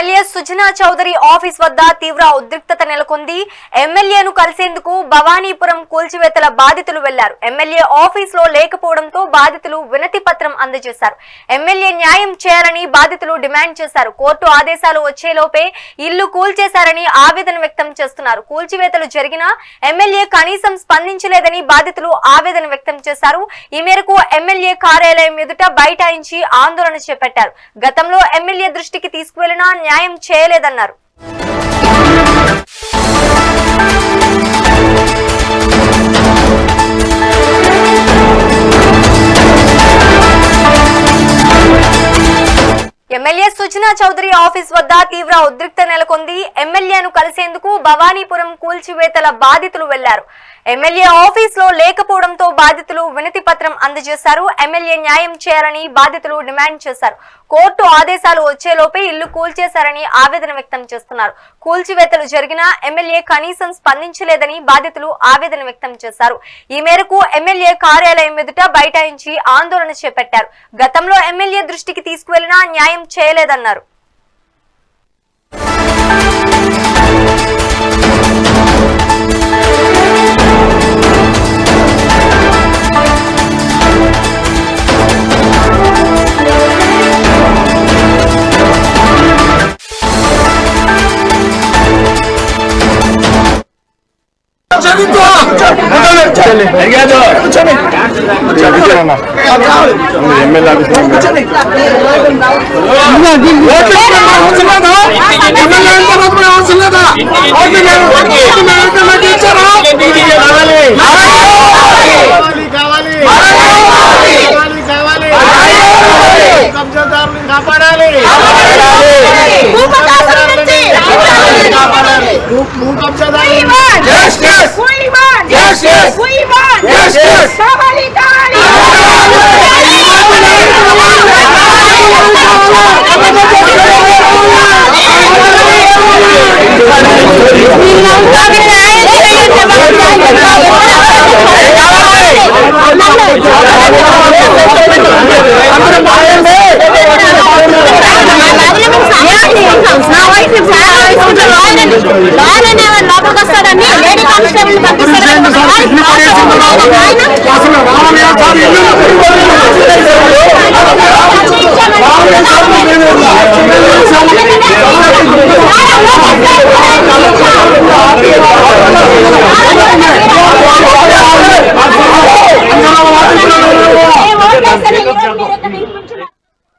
MLA Sujana Chowdary office వద్ద తీవ్ర ఉద్రిక్తత నెలకొంది. ఎమ్మెల్యేను కలిసేందుకు భవానీపురం కూల్చివేతల బాధితులు వెళ్లారు. ఎమ్మెల్యే ఆఫీస్ లో లేకపోవడంతో బాధితులు వినతి పత్రం అందజేశారు. ఎమ్మెల్యే న్యాయం చేయాలని బాధితులు డిమాండ్ చేశారు. కోర్టు ఆదేశాలు వచ్చేలోపే ఇల్లు కూల్చేశారని ఆవేదన వ్యక్తం చేస్తున్నారు. కూల్చివేతలు జరిగినా ఎమ్మెల్యే కనీసం స్పందించలేదని బాధితులు ఆవేదన వ్యక్తం చేశారు. ఈ మేరకు ఎమ్మెల్యే కార్యాలయం ఎదుట బైఠాయించి ఆందోళన చేపట్టారు. గతంలో ఎమ్మెల్యే దృష్టికి తీసుకువెళ్లినా న్యాయం చేయలేదన్నారు. ఎమ్మెల్యే సుజనా చౌదరి ఆఫీస్ వద్ద తీవ్ర ఉద్రిక్తత నెలకొంది. ఎమ్మెల్యేను కలిసేందుకు భవానీపురం కూల్చివేతల బాధితులు వెళ్లారు. ఎమ్మెల్యే ఆఫీస్ లో లేకపోవడంతో బాధితులు వినతి పత్రం అందజేశారు. ఎమ్మెల్యే న్యాయం చేయాలని బాధితులు డిమాండ్ చేశారు. కోర్టు ఆదేశాలు వచ్చేలోపే ఇల్లు కూల్చేశారని ఆవేదన వ్యక్తం చేస్తున్నారు. కూల్చివేతలు జరిగినా ఎమ్మెల్యే కనీసం స్పందించలేదని బాధితులు ఆవేదన వ్యక్తం చేశారు. ఈ మేరకు ఎమ్మెల్యే కార్యాలయం ఎదుట బైఠాయించి ఆందోళన చేపట్టారు. గతంలో ఎమ్మెల్యే దృష్టికి తీసుకువెళ్లినా న్యాయం చేయలేదన్నారు. ఎమ్మెల్యే